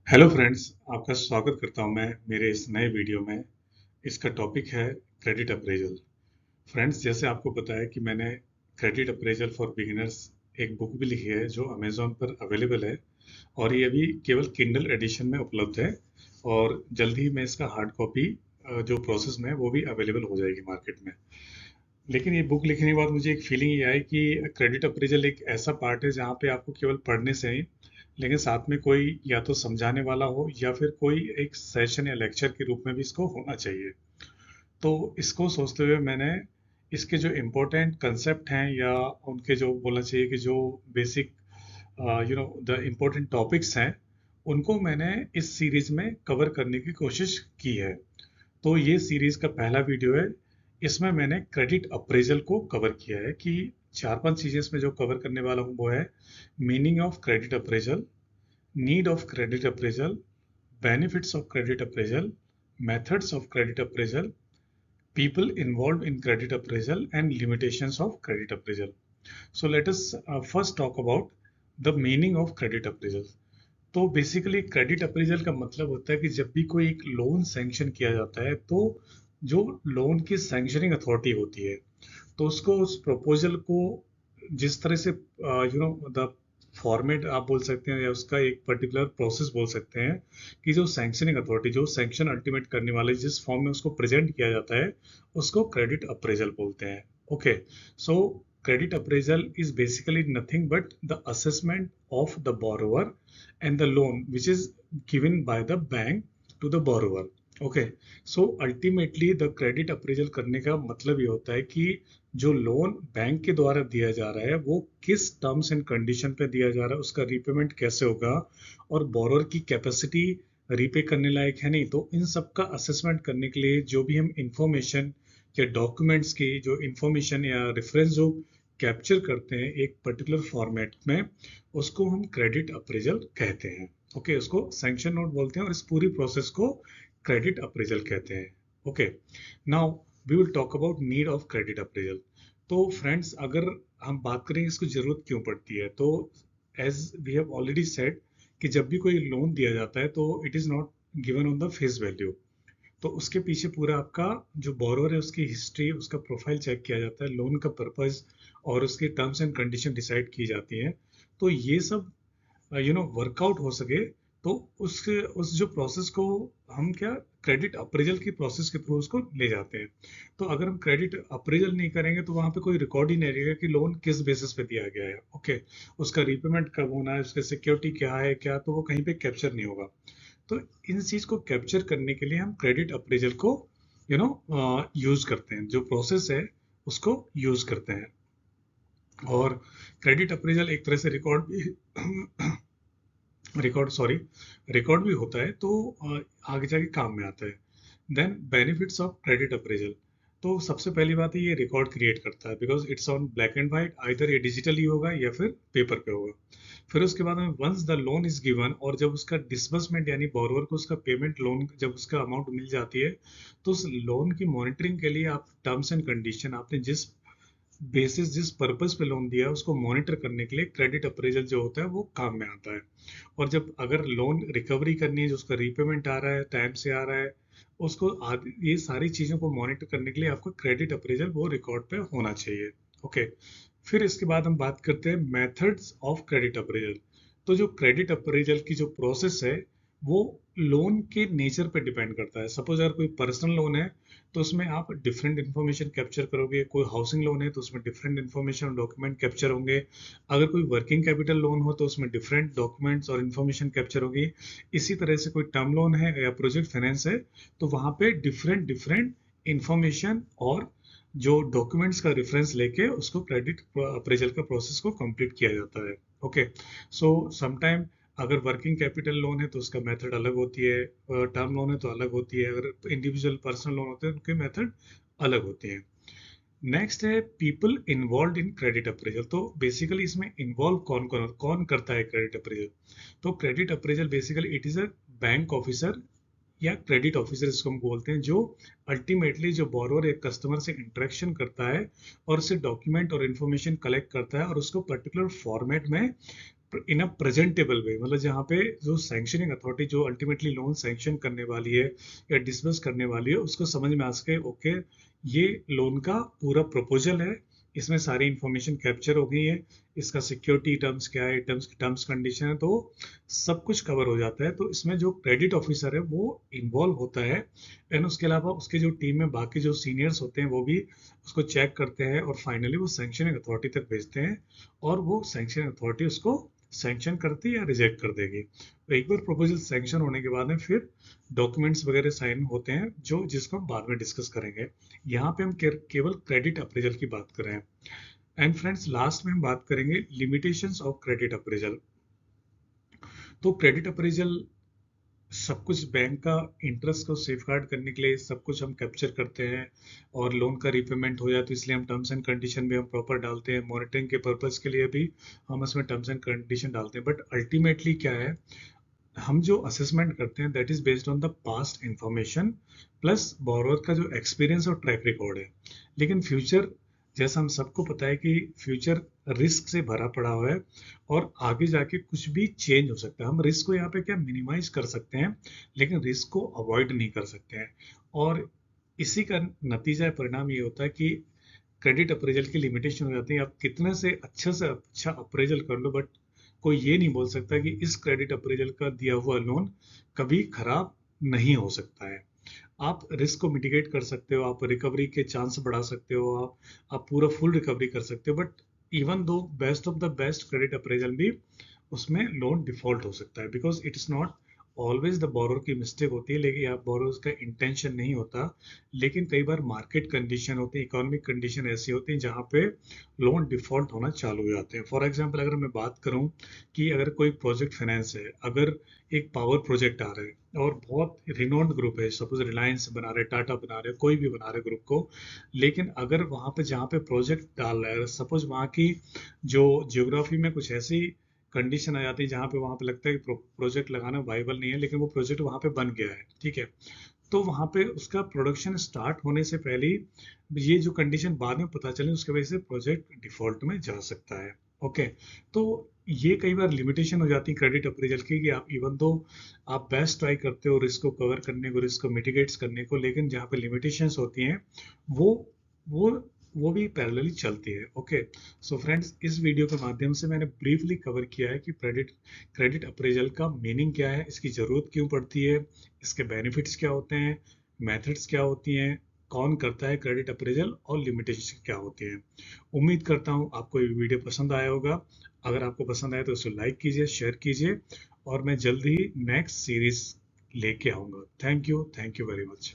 Hello friends, आपका स्वागत करता हूं मैं मेरे इस नए वीडियो में। इसका टॉपिक है क्रेडिट अप्रेजल। फ्रेंड्स, जैसे आपको पता है कि मैंने क्रेडिट अप्रेजल फॉर बिगिनर्स एक बुक भी लिखी है जो अमेज़ॉन पर अवेलेबल है, और ये अभी केवल किंडल एडिशन में उपलब्ध है। और जल्द ही मैं इसका हार्ड कॉपी जो प्रोसेस में है वो भी अवेलेबल हो जाएगी मार्केट में। लेकिन ये बुक लिखने के बाद मुझे एक फीलिंग ये आई कि क्रेडिट अप्रेजल एक ऐसा पार्ट है जहाँ पे आपको केवल पढ़ने से ही, लेकिन साथ में कोई या तो समझाने वाला हो या फिर कोई एक सेशन या लेक्चर के रूप में भी इसको होना चाहिए। तो इसको सोचते हुए मैंने इसके जो इम्पोर्टेंट कंसेप्ट हैं या उनके जो बोलना चाहिए कि जो बेसिक द इम्पोर्टेंट टॉपिक्स हैं, उनको मैंने इस सीरीज में कवर करने की कोशिश की है। तो ये सीरीज का पहला वीडियो है। इसमें मैंने क्रेडिट अप्रेजल को कवर किया है कि चार पांच चीजें इसमें जो कवर करने वाला हूँ वो है meaning of credit appraisal, need of credit appraisal, benefits of credit appraisal, methods of credit appraisal, people involved in credit appraisal, and limitations of credit appraisal. So let us first talk about the meaning of credit appraisal. तो basically credit appraisal का मतलब होता है कि जब भी कोई एक लोन सैंक्शन किया जाता है तो जो लोन की सैंक्शनिंग अथॉरिटी होती है, तो उसको उस प्रपोजल को जिस तरह से द फॉर्मेट आप बोल सकते हैं या उसका एक पर्टिकुलर प्रोसेस बोल सकते हैं कि जो सैंक्शनिंग अथॉरिटी जो सैंक्शन अल्टीमेट करने वाले जिस फॉर्म में उसको प्रेजेंट किया जाता है उसको क्रेडिट अप्रेजल बोलते हैं। Okay, so credit appraisal is basically nothing but the assessment of the borrower and the loan which is given by the bank to the borrower. Okay, so ultimately the credit appraisal करने का मतलब ये होता है कि जो loan bank के द्वारा दिया जा रहा है वो किस टर्म्स एंड कंडीशन पे दिया जा रहा है, उसका रीपेमेंट कैसे होगा, और बोरोर की कैपेसिटी रीपे करने लायक है नहीं, तो इन सब का असेसमेंट करने के लिए जो भी हम इंफॉर्मेशन या डॉक्यूमेंट्स की जो इंफॉर्मेशन या रेफरेंस जो कैप्चर करते हैं एक पर्टिकुलर फॉर्मेट में, उसको हम क्रेडिट अप्रेजल कहते हैं। ओके, उसको सैंक्शन नोट बोलते हैं और इस पूरी प्रोसेस को क्रेडिट अप्रेजल कहते हैं। Okay, now we will talk about need of credit appraisal. तो फ्रेंड्स, अगर हम बात करें इसको जरूरत क्यों पड़ती है, तो as we have already said कि जब भी कोई लोन दिया जाता है तो it is not given on the face value. तो उसके पीछे पूरा आपका जो बोरोवर है उसकी हिस्ट्री, उसका प्रोफाइल चेक किया जाता है, लोन का पर्पस और उसके टर्म्स एंड कंडीशन डिसाइड की जाती हैं। तो ये सब वर्कआउट हो सके, तो उस जो प्रोसेस को हम क्या क्रेडिट अप्रेजल की प्रोसेस के थ्रू उसको ले जाते हैं। तो अगर हम क्रेडिट अप्रेजल नहीं करेंगे तो वहां पे कोई रिकॉर्ड ही नहीं रहेगा कि लोन किस बेसिस पे दिया गया है। ओके, उसका रीपेमेंट कब होना है, उसका सिक्योरिटी क्या है क्या, तो वो कहीं पे कैप्चर नहीं होगा। तो इन चीज को कैप्चर करने के लिए हम क्रेडिट अप्रेजल को यूज करते हैं, जो प्रोसेस है उसको यूज करते हैं। और क्रेडिट अप्रेजल एक तरह से रिकॉर्ड भी होता है, तो आगे जाके काम में आता है। Then benefits of credit appraisal. तो सबसे पहली बात है ये रिकॉर्ड क्रिएट करता है because it's on black and white, either ये डिजिटली होगा या फिर पेपर पे होगा। फिर उसके बाद में once the loan is given, और जब उसका डिसबर्समेंट यानी बोरोवर को उसका पेमेंट लोन जब उसका अमाउंट मिल जाती है, तो उस लोन की मॉनिटरिंग के लिए आप टर्म्स एंड कंडीशन आपने जिस बेसिस जिस पर्पस पे लोन दिया है उसको मॉनिटर करने के लिए क्रेडिट अप्रेजल जो होता है वो काम में आता है। और जब अगर लोन रिकवरी करनी है, जो उसका रीपेमेंट आ रहा है, टाइम से आ रहा है, उसको ये सारी चीजों को मॉनिटर करने के लिए आपको क्रेडिट अप्रेजल वो रिकॉर्ड पे होना चाहिए। ओके, फिर इसके बाद हम बात करते हैं मेथड्स ऑफ क्रेडिट अप्रेजल। तो जो क्रेडिट अप्रेजल की जो प्रोसेस है वो लोन के नेचर पे डिपेंड करता है। सपोज अगर कोई पर्सनल लोन है तो उसमें आप डिफरेंट इन्फॉर्मेशन कैप्चर करोगे, कोई हाउसिंग लोन है तो उसमें डिफरेंट इन्फॉर्मेशन डॉक्यूमेंट कैप्चर होंगे, अगर कोई वर्किंग कैपिटल लोन हो तो उसमें डिफरेंट डॉक्यूमेंट्स और इन्फॉर्मेशन कैप्चर होगी। इसी तरह से कोई टर्म लोन है या प्रोजेक्ट फाइनेंस है तो वहां पे डिफरेंट डिफरेंट इंफॉर्मेशन और जो डॉक्यूमेंट्स का रेफरेंस लेके उसको क्रेडिट अप्रेजल का प्रोसेस को कंप्लीट किया जाता है। ओके, सो समटाइम अगर वर्किंग कैपिटल लोन है तो उसका मेथड अलग होती है, टर्म लोन है तो अलग होती है, अगर इंडिविजुअल पर्सनल लोन होते हैं उनके मेथड अलग होते हैं। नेक्स्ट है people involve in credit appraisal. तो बेसिकली इसमें इन्वॉल्व कौन कौन कौन करता है क्रेडिट अप्रेजल। तो credit appraisal basically it is a bank officer या क्रेडिट ऑफिसर इसको हम बोलते हैं, जो अल्टीमेटली जो बोरोवर या कस्टमर से इंटरेक्शन करता है और उससे डॉक्यूमेंट और इन्फॉर्मेशन कलेक्ट करता है और उसको पर्टिकुलर फॉर्मेट में इन अ प्रेजेंटेबल वे, मतलब जहाँ पे जो सैंक्शनिंग अथॉरिटी जो अल्टीमेटली लोन सैंक्शन करने वाली है या डिसबर्स करने वाली है उसको समझ में आ सके, ओके ये लोन का पूरा प्रपोजल है, इसमें सारी इंफॉर्मेशन कैप्चर हो गई है, इसका सिक्योरिटी टर्म्स क्या है, टर्म्स कंडीशन है, तो सब कुछ कवर हो जाता है। तो इसमें जो क्रेडिट ऑफिसर है वो इन्वॉल्व होता है, एंड उसके अलावा उसके जो टीम में बाकी जो सीनियर्स होते हैं वो भी उसको चेक करते हैं और फाइनली वो सैंक्शनिंग अथॉरिटी तक भेजते हैं, और वो सैंक्शनिंग अथॉरिटी उसको सैंक्शन करती है या रिजेक्ट कर देगी। तो एक बार प्रपोजल सैंक्शन होने के बाद में फिर डॉक्यूमेंट्स वगैरह साइन होते हैं जो जिसको हम बाद में डिस्कस करेंगे। यहाँ पे हम केवल क्रेडिट अप्रेजल की बात कर रहे हैं। एंड फ्रेंड्स लास्ट में हम बात करेंगे लिमिटेशंस ऑफ क्रेडिट अप्रेजल। तो क्रेडिट अप्रेजल सब कुछ बैंक का इंटरेस्ट को सेफगार्ड करने के लिए सब कुछ हम कैप्चर करते हैं, और लोन का रिपेमेंट हो जाए तो इसलिए हम टर्म्स एंड कंडीशन भी हम प्रॉपर डालते हैं, मॉनिटरिंग के पर्पज के लिए भी हम इसमें टर्म्स एंड कंडीशन डालते हैं। बट अल्टीमेटली क्या है, हम जो असेसमेंट करते हैं that is based on the past information plus borrower का जो एक्सपीरियंस और ट्रैक रिकॉर्ड है। लेकिन फ्यूचर, जैसा हम सबको पता है कि फ्यूचर रिस्क से भरा पड़ा हुआ है और आगे जाके कुछ भी चेंज हो सकता है। हम रिस्क को यहाँ पे क्या मिनिमाइज कर सकते हैं, लेकिन रिस्क को अवॉइड नहीं कर सकते हैं। और इसी का नतीजा परिणाम ये होता है कि क्रेडिट अप्रेजल की लिमिटेशन हो जाती है। आप कितने से अच्छा अप्रेजल कर लो, बट कोई ये नहीं बोल सकता कि इस क्रेडिट अप्रेजल का दिया हुआ लोन कभी खराब नहीं हो सकता है। आप रिस्क को मिटिगेट कर सकते हो, आप रिकवरी के चांस बढ़ा सकते हो, आप पूरा फुल रिकवरी कर सकते हो, but even though best of the best credit appraisal भी उसमें लोन डिफॉल्ट हो सकता है, because it is not always the borrower की मिस्टेक होती है, लेकिन या बोरोर का इंटेंशन नहीं होता। लेकिन कई बार मार्केट कंडीशन होती है, इकोनॉमिक कंडीशन ऐसी होती है जहाँ पे लोन डिफॉल्ट होना चालू हो जाते हैं। फॉर एग्जांपल अगर मैं बात करूं कि अगर कोई प्रोजेक्ट फाइनेंस है, अगर एक पावर प्रोजेक्ट आ रहा है और बहुत रिनोन्ड ग्रुप है, सपोज रिलायंस बना रहे, टाटा बना रहे, कोई भी बना रहे ग्रुप को, लेकिन अगर वहां पे जहाँ पे प्रोजेक्ट डाल रहा है, सपोज वहाँ की जो जियोग्राफी में कुछ ऐसी कंडीशन आ जाती है जहाँ पे वहां पे लगता है कि प्रोजेक्ट लगाना वाइबल नहीं है, लेकिन वो प्रोजेक्ट वहां पे बन गया है, ठीक है, तो वहां पे उसका प्रोडक्शन स्टार्ट होने से पहले ही ये जो कंडीशन बाद में पता चले उसकी वजह से प्रोजेक्ट डिफॉल्ट में जा सकता है। ओके, तो ये कई बार लिमिटेशन हो जाती है क्रेडिट अप्रेजल की, कि आप इवन दो आप बेस्ट ट्राई करते हो रिस्क को कवर करने को, रिस्क को मिटिगेट्स करने को, लेकिन जहाँ पे लिमिटेशंस होती हैं वो वो वो भी पैरेलली चलती है। ओके, सो फ्रेंड्स इस वीडियो के माध्यम से मैंने ब्रीफली कवर किया है कि क्रेडिट अप्रेजल का मीनिंग क्या है, इसकी जरूरत क्यों पड़ती है, इसके बेनिफिट्स क्या होते हैं, मेथड्स क्या होती हैं, कौन करता है क्रेडिट अप्रेजल, और लिमिटेशन क्या होती हैं। उम्मीद करता हूँ आपको ये वीडियो पसंद आया होगा। अगर आपको पसंद आए तो इसे लाइक कीजिए, शेयर कीजिए, और मैं जल्दी ही नेक्स्ट सीरीज लेके आऊँगा। Thank you very much.